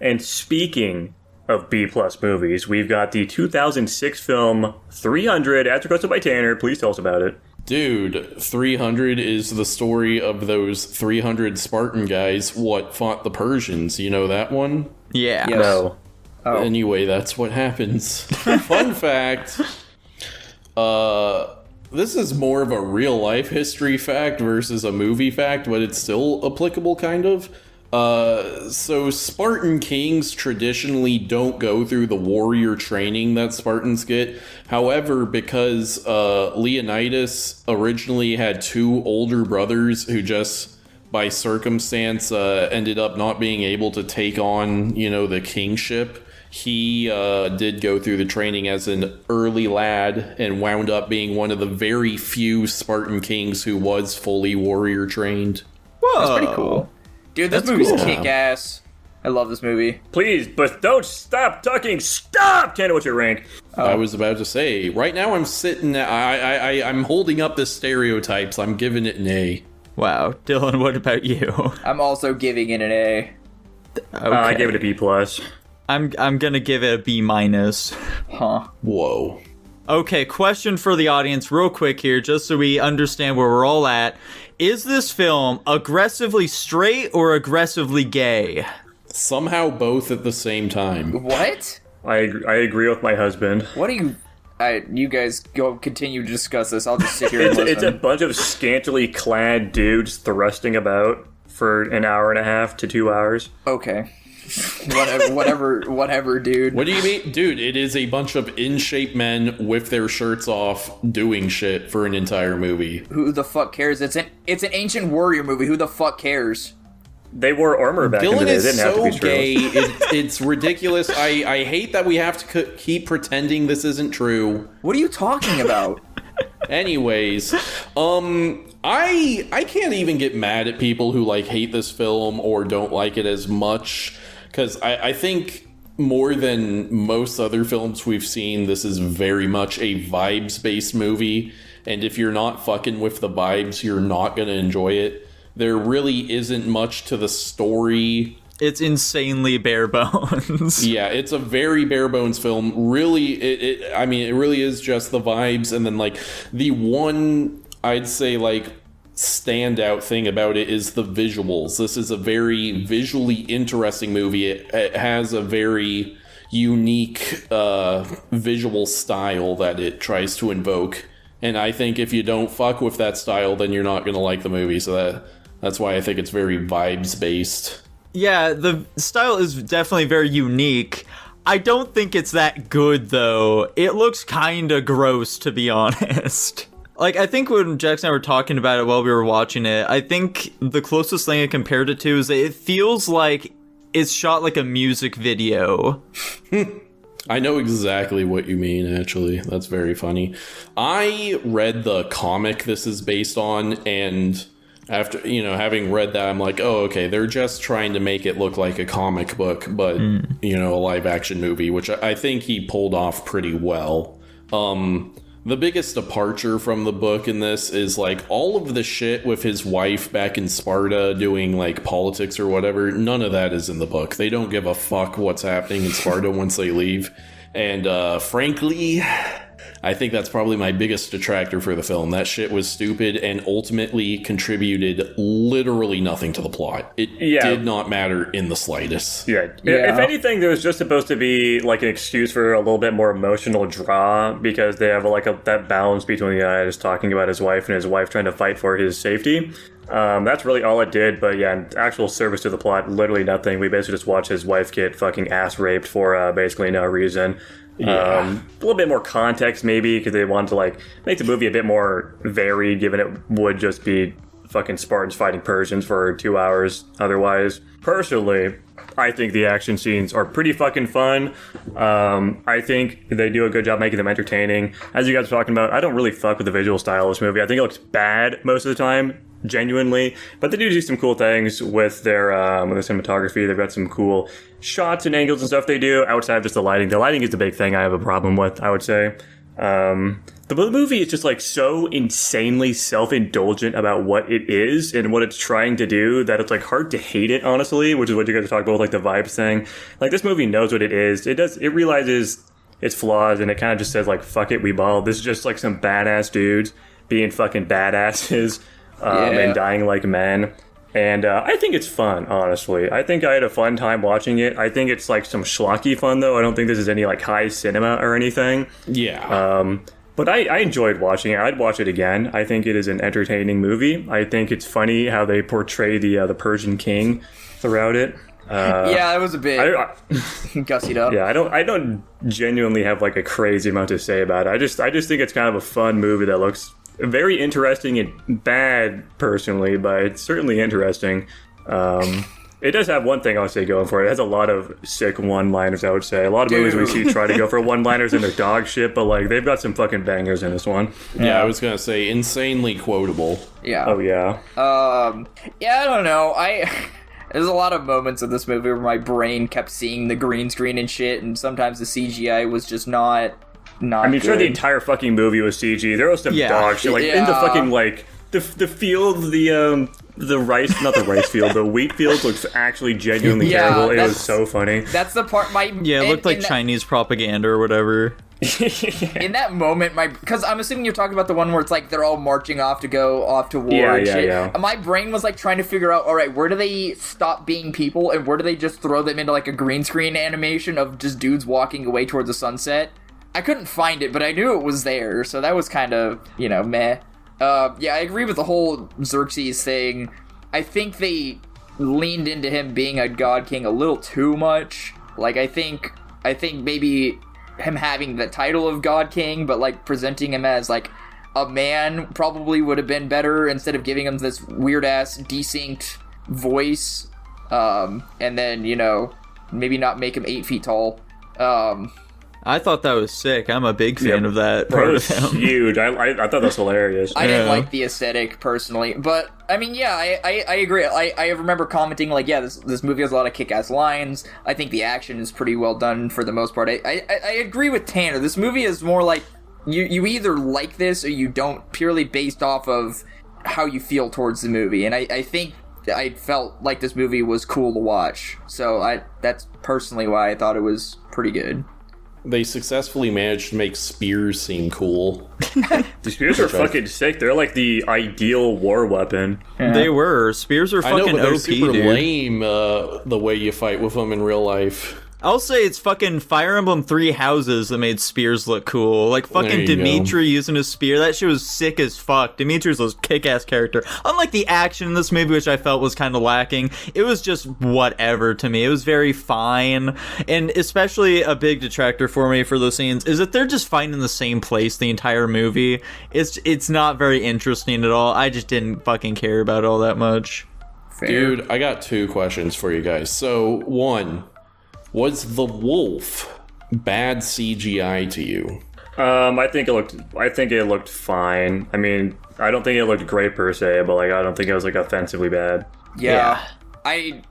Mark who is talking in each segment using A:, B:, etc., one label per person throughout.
A: And speaking of B-plus movies, we've got the 2006 film 300, as requested by Tanner. Please tell us about it.
B: Dude, 300 is the story of those 300 Spartan guys what fought the Persians. You know that one?
C: Yeah.
A: Yes. No.
B: Oh. Anyway, that's what happens. Fun fact. This is more of a real-life history fact versus a movie fact, but it's still applicable, kind of. So Spartan kings traditionally don't go through the warrior training that Spartans get. However, because Leonidas originally had 2 older brothers who just, by circumstance, ended up not being able to take on, the kingship, he did go through the training as an early lad and wound up being one of the very few Spartan kings who was fully warrior trained.
C: Whoa.
D: That's pretty cool. Dude, this movie's kick-ass. I love this movie.
A: Please, but don't stop talking. Stop! Tanner, what's your rank?
B: I was about to say, right now I'm sitting, I'm holding up the stereotypes. I'm giving it an A.
C: Wow. Dylan, what about you?
D: I'm also giving it an A.
C: Okay.
A: I gave it a B+.
C: I'm gonna give it a B-.
D: Huh.
B: Whoa.
C: Okay, question for the audience real quick here, just so we understand where we're all at. Is this film aggressively straight or aggressively gay?
B: Somehow both at the same time.
D: What?
A: I agree with my husband.
D: What do you... you guys go continue to discuss this. I'll just sit here and listen.
A: It's a bunch of scantily clad dudes thrusting about for an hour and a half to 2 hours.
D: Okay. Whatever, dude.
B: What do you mean? Dude, it is a bunch of in-shape men with their shirts off doing shit for an entire movie.
D: Who the fuck cares? It's an ancient warrior movie. Who the fuck cares?
A: They wore armor back in the day. It didn't have to be true.
B: Gay. It's ridiculous. I hate that we have to keep pretending this isn't true.
D: What are you talking about?
B: Anyways, I can't even get mad at people who hate this film or don't like it as much, because I think more than most other films we've seen, this is very much a vibes-based movie, and if you're not fucking with the vibes, you're not gonna enjoy it. There really isn't much to the story.
C: It's insanely bare bones.
B: Yeah, it's a very bare bones film. Really, it really is just the vibes, and then the one I'd say standout thing about it is the visuals. This is a very visually interesting movie. It has a very unique visual style that it tries to invoke, and I think if you don't fuck with that style, then you're not gonna like the movie. So that's why I think it's very vibes based.
C: Yeah, the style is definitely very unique. I don't think it's that good, though. It looks kinda gross, to be honest. I think when Jax and I were talking about it while we were watching it, I think the closest thing I compared it to is that it feels like it's shot like a music video.
B: I know exactly what you mean, actually. That's very funny. I read the comic this is based on, and after, having read that, I'm like, oh, okay, they're just trying to make it look like a comic book, but, a live action movie, which I think he pulled off pretty well. The biggest departure from the book in this is all of the shit with his wife back in Sparta doing politics or whatever. None of that is in the book. They don't give a fuck what's happening in Sparta once they leave. And frankly, I think that's probably my biggest detractor for the film. That shit was stupid and ultimately contributed literally nothing to the plot. It did not matter in the slightest.
A: Yeah. If anything, there was just supposed to be an excuse for a little bit more emotional draw, because they have that balance between the guy just talking about his wife and his wife trying to fight for his safety. That's really all it did, but yeah, actual service to the plot, literally nothing. We basically just watched his wife get fucking ass raped for basically no reason.
B: Yeah.
A: A little bit more context maybe, because they wanted to make the movie a bit more varied, given it would just be fucking Spartans fighting Persians for 2 hours otherwise. Personally, I think the action scenes are pretty fucking fun. I think they do a good job making them entertaining. As you guys were talking about, I don't really fuck with the visual style of this movie. I think it looks bad most of the time, genuinely, but they do some cool things with their cinematography. They've got some cool shots and angles and stuff they do outside of just the lighting. The lighting is the big thing I have a problem with, I would say. The the movie is just like so insanely self-indulgent about what it is and what it's trying to do that it's like hard to hate it, honestly, which is what you guys are talking about with like the vibes thing. Like this movie knows what it is. It realizes its flaws and it kind of just says like, fuck it, we ball. This is just like some badass dudes being fucking badasses and dying like men. And I think it's fun, honestly. I think I had a fun time watching it. I think it's like some schlocky fun, though. I don't think this is any like high cinema or anything.
B: Yeah.
A: But I enjoyed watching it. I'd watch it again. I think it is an entertaining movie. I think it's funny how they portray the Persian king throughout it.
D: Yeah, it was a bit gussied up.
A: Yeah, I don't genuinely have like a crazy amount to say about it. I just think it's kind of a fun movie that looks very interesting and bad, personally, but it's certainly interesting. It does have one thing I'll say going for it. It has a lot of sick one-liners, I would say. A lot of movies we see try to go for one-liners and they're dog shit, but like they've got some fucking bangers in this one.
B: Yeah, I was gonna say insanely quotable.
D: Yeah.
A: Oh yeah.
D: Yeah, I don't know. There's a lot of moments in this movie where my brain kept seeing the green screen and shit, and sometimes the CGI was just not I mean,
A: sure, the entire fucking movie was CG. There was some dog shit, like in the fucking like the field, the rice, not the rice field, the wheat field looks actually genuinely terrible. It was so funny.
D: That's the part
C: it looked like Chinese propaganda or whatever.
D: In that moment, because I'm assuming you're talking about the one where it's like they're all marching off to go off to war and shit.
A: Yeah.
D: My brain was like trying to figure out, all right, where do they stop being people and where do they just throw them into like a green screen animation of just dudes walking away towards the sunset? I couldn't find it, but I knew it was there, so that was kind of, meh. Yeah, I agree with the whole Xerxes thing. I think they leaned into him being a god king a little too much. Like, I think maybe him having the title of god king, but like presenting him as like a man probably would have been better instead of giving him this weird ass desynced voice. And then, maybe not make him 8 feet tall.
C: I thought that was sick. I'm a big fan of that part of him.
A: Huge. I thought that was hilarious.
D: I didn't like the aesthetic personally, but I mean, yeah, I agree. I remember commenting like, yeah, this movie has a lot of kick-ass lines. I think the action is pretty well done for the most part. I agree with Tanner. This movie is more like you either like this or you don't, purely based off of how you feel towards the movie. And I think I felt like this movie was cool to watch. So that's personally why I thought it was pretty good.
B: They successfully managed to make spears seem cool.
A: The spears are fucking sick. They're like the ideal war weapon.
C: Yeah. They were. Spears are fucking
B: I know, but they're
C: OP,
B: super
C: dude.
B: lame the way you fight with them in real life.
C: I'll say it's fucking Fire Emblem 3 Houses that made spears look cool. Like fucking Dimitri using a spear. That shit was sick as fuck. Dimitri's a kick-ass character. Unlike the action in this movie, which I felt was kind of lacking, it was just whatever to me. It was very fine. And especially a big detractor for me for those scenes is that they're just fighting in the same place the entire movie. It's not very interesting at all. I just didn't fucking care about it all that much.
D: Fair.
B: Dude, I got 2 questions for you guys. So, 1... was the wolf bad CGI to you?
A: I think it looked fine. I mean, I don't think it looked great per se, but like I don't think it was like offensively bad.
D: Yeah. I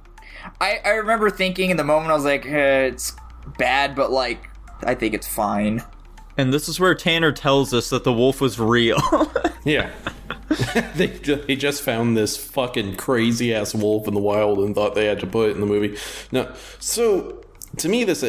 D: remember thinking in the moment, I was like, it's bad, but like I think it's fine.
C: And this is where Tanner tells us that the wolf was real.
B: Yeah. They just found this fucking crazy ass wolf in the wild and thought they had to put it in the movie. No, so to me, this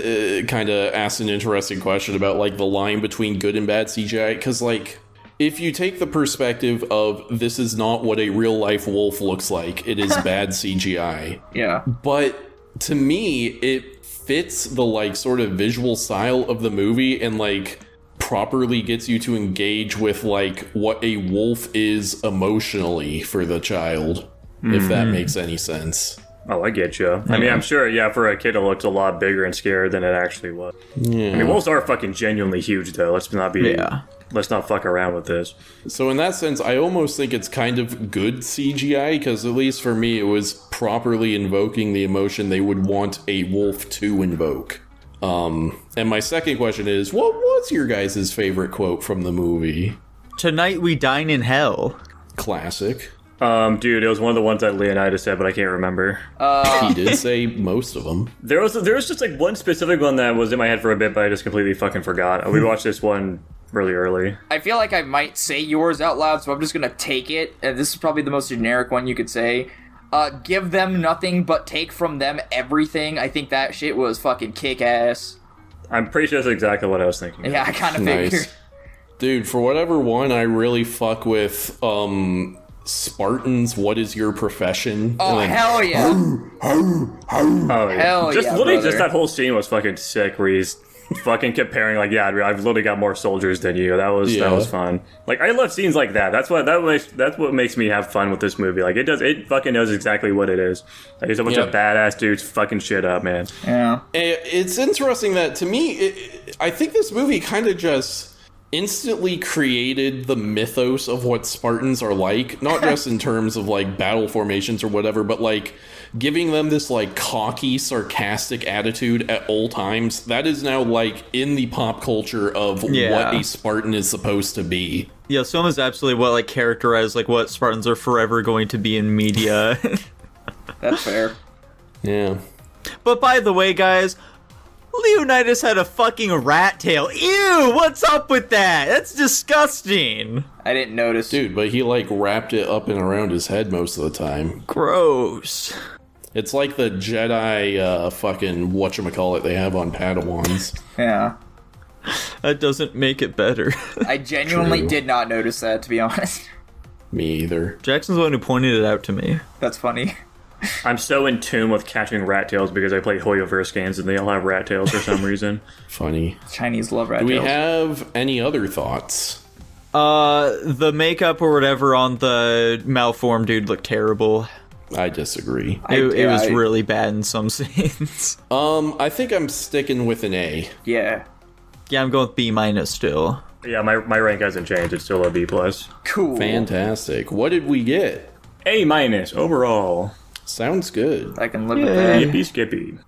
B: kind of asks an interesting question about like the line between good and bad CGI. Because like, if you take the perspective of this is not what a real life wolf looks like, it is bad CGI.
D: Yeah.
B: But to me, it fits the like sort of visual style of the movie and like properly gets you to engage with like what a wolf is emotionally for the child, if that makes any sense.
A: Oh, I get you. I mean, I'm sure, for a kid it looked a lot bigger and scarier than it actually was.
B: Yeah.
A: I mean, wolves are fucking genuinely huge, though. Let's not fuck around with this.
B: So in that sense, I almost think it's kind of good CGI, because at least for me, it was properly invoking the emotion they would want a wolf to invoke. And my second question is, what was your guys' favorite quote from the movie?
C: Tonight we dine in hell.
B: Classic.
A: Dude, it was one of the ones that Leonidas said, but I can't remember.
B: He did say most of them.
A: There was just like one specific one that was in my head for a bit, but I just completely fucking forgot. We watched this one really early.
D: I feel like I might say yours out loud, so I'm just gonna take it. And this is probably the most generic one you could say. Give them nothing but take from them everything. I think that shit was fucking kick-ass.
A: I'm pretty sure that's exactly what I was thinking.
D: Yeah, I kind of figured.
B: Nice. Dude, for whatever one, I really fuck with Spartans, what is your profession?
D: Oh, hell yeah.
A: Oh, yeah.
D: Hell
A: just
D: yeah,
A: literally,
D: brother.
A: just that whole scene was fucking sick. Where he's fucking comparing, like, yeah, I've literally got more soldiers than you. That was fun. Like, I love scenes like that. That's what makes me have fun with this movie. Like, it fucking knows exactly what it is. Like, there's a bunch of badass dudes fucking shit up, man.
D: Yeah.
B: It's interesting that, to me, I think this movie kind of just instantly created the mythos of what Spartans are like, not just in terms of like battle formations or whatever, but like giving them this like cocky, sarcastic attitude at all times. That is now like in the pop culture of what a Spartan is supposed to be.
C: Yeah, Soma is absolutely what like characterized like what Spartans are forever going to be in media.
D: That's fair.
B: Yeah.
C: But by the way, guys, Leonidas had a fucking rat tail. Ew, what's up with that? That's disgusting.
D: I didn't notice.
B: Dude, but he like wrapped it up and around his head most of the time.
C: Gross.
B: It's like the Jedi fucking whatchamacallit they have on Padawans.
D: Yeah.
C: That doesn't make it better.
D: I genuinely
B: True.
D: did not notice that, to be honest.
B: Me either.
C: Jackson's the one who pointed it out to me.
D: That's funny.
A: I'm so in tune with catching rat tails because I play Hoyoverse games and they all have rat tails for some reason.
B: Funny.
D: Chinese love rat
B: Do we
D: tails.
B: have any other thoughts?
C: The makeup or whatever on the malformed dude looked terrible.
B: I disagree.
C: It was really bad in some scenes.
B: I think I'm sticking with an A.
D: Yeah.
C: Yeah, I'm going with B- still.
A: Yeah, my rank hasn't changed. It's still a B+.
D: Cool.
B: Fantastic. What did we get?
A: A- overall.
B: Sounds good.
D: I can live with that.
A: Yippee skippy.